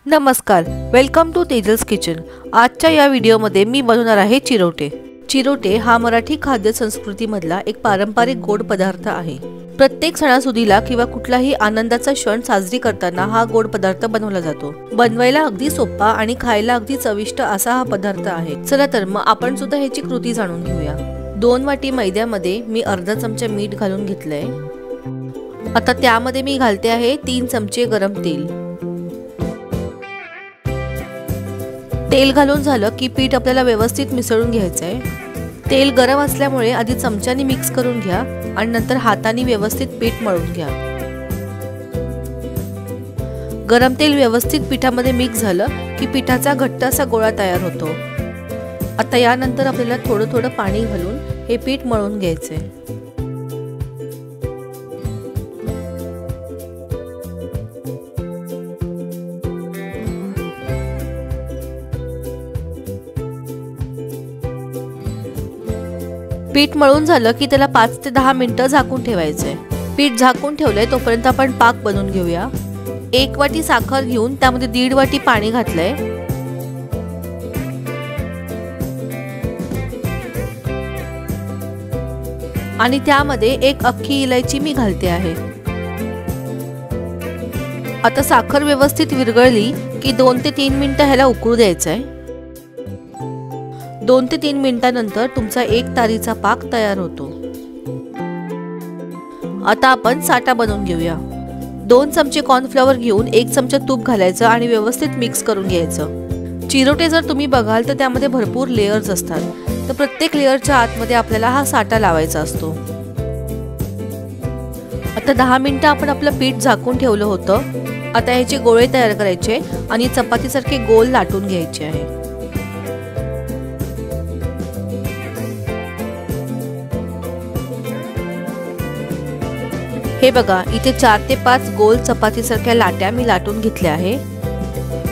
नमस्कार, welcome to तेजल्स kitchen. आजच्या या व्हिडिओमध्ये मी बनवणार आहे चिरोटे। चिरोटे हा मराठी खाद्य संस्कृतीमधला एक पारंपरिक गोड पदार्थ आहे। प्रत्येक सणासुदीला किंवा कुठलाही आनंदाचा क्षण साजरी करताना हा गोड पदार्थ बनवला जातो। बनवायला अगदी सोपा आणि खायला अगदी चविष्ट असा हा पदार्थ आहे। चला तर मग आपण सुद्धा ह्याची कृती जाणून घेऊया। 2 वाटी मैद्यामध्ये मी अर्धा चमचा मीठ घालून घेतलंय। आता त्यामध्ये मी घालते आहे 3 चमचे गरम तेल। तेल घालून झालं की पीठ आपल्याला व्यवस्थित मिसळून घ्यायचं आहे। तेल गरम असल्यामुळे आधी चमच्याने मिक्स करून घ्या आणि नंतर हाताने व्यवस्थित पीठ मळून घ्या। गरम तेल व्यवस्थित पिठामध्ये मिक्स झालं की पिठाचा घट्ट असा गोळा तयार होतो। आता यानंतर आपल्याला थोडं थोडं पाणी घालून हे पीठ मळून घ्यायचंय। पीठ मळून झालं की त्याला 5 ते 10 मिनिटं झाकून ठेवायचंय। पीठ झाकून ठेवलंय तोपर्यंत आपण पाक बनवून घेऊया। 1 वाटी साखर घेऊन त्यामध्ये 1.5 वाटी पाणी घातलंय। आणि त्यामध्ये 1 अख्खी इलायची मी घालते आहे। आता साखर व्यवस्थित विरघळली की 2 ते 3 मिनिटं ह्याला उकळू द्यायचंय। 2 ते 3 मिनिटांनंतर तुमचा 1 तारीचा पाक तयार होतो। आता आपण साठा बनवून घेऊया। 2 चमचे कॉर्नफ्लॉवर घेऊन 1 चमचा तूप घालायचं आणि व्यवस्थित मिक्स करून घ्यायचं। चिरोटे जर तुम्ही बघाल तर त्यामध्ये भरपूर लेयर्स असतात, तर प्रत्येक लेयरच्या आतमध्ये आपल्याला हा साठा लावायचा असतो। आता 10 मिनिटं आपण आपलं पीठ झाकून ठेवलं होतं। आता ह्याचे गोळे तयार करायचे आणि चपातीसारखे गोल लाटून घ्यायचे आहे। हे बघा, इथे 4 ते 5 गोल चपातीसारख्या लाट्या मी लाटून घेतल्या आहे।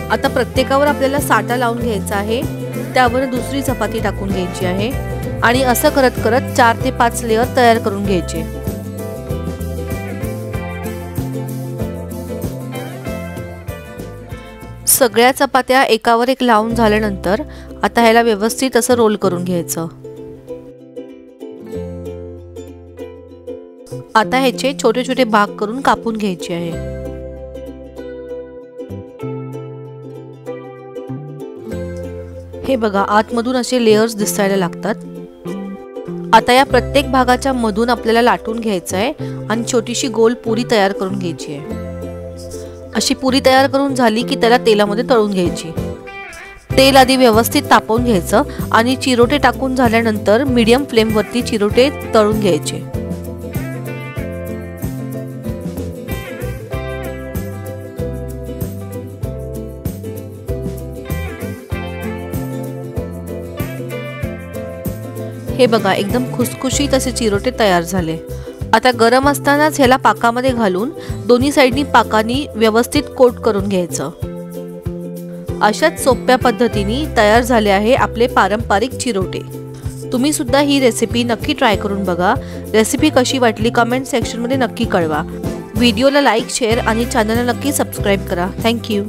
आता प्रत्येकावर आपल्याला साठा लावून घ्यायचा आहे, त्यावर दुसरी चपाती टाकून घ्यायची आहे आणि असं करत करत 4 ते 5 लेयर तयार करून घ्यायचे। सगळ्या चपात्या एकावर एक लावून झाल्यानंतर आता ह्याला व्यवस्थित असं रोल करून घ्यायचं। आता ह्याचे छोटे छोटे भाग करून कापून घ्यायचे आहे। हे बघा, आतमधून असे लेयर्स दिसायला लागतात। आता या प्रत्येक भागाच्या मधून आपल्याला लाटून घ्यायचं आहे आणि छोटीशी गोल पुरी तयार करून घ्यायची आहे। अशी पुरी तयार करून झाली की त्याला तेलामध्ये तळून घ्यायची। तेल आधी व्यवस्थित तापवून घ्यायचं आणि चिरोटे टाकून झाल्यानंतर मीडियम फ्लेम वरती चिरोटे तळून घ्यायचे। हे बघा, एकदम खुसखुशीत असे चिरोटे तयार झाले। आता गरम असतानाच ह्याला पाकामध्ये घालून दोन्ही साइडनी पाकानी व्यवस्थित कोट करून घ्यायचं। अशाच सोप्या पद्धतीने तयार झाले आहे आपले पारंपरिक चिरोटे। तुम्ही सुद्धा ही रेसिपी नक्की ट्राय करून बघा। रेसिपी कशी वाटली कमेंट सेक्शन मध्ये नक्की कळवा। व्हिडिओला लाईक, शेअर आणि चॅनलला नक्की सबस्क्राइब करा। थँक्यू।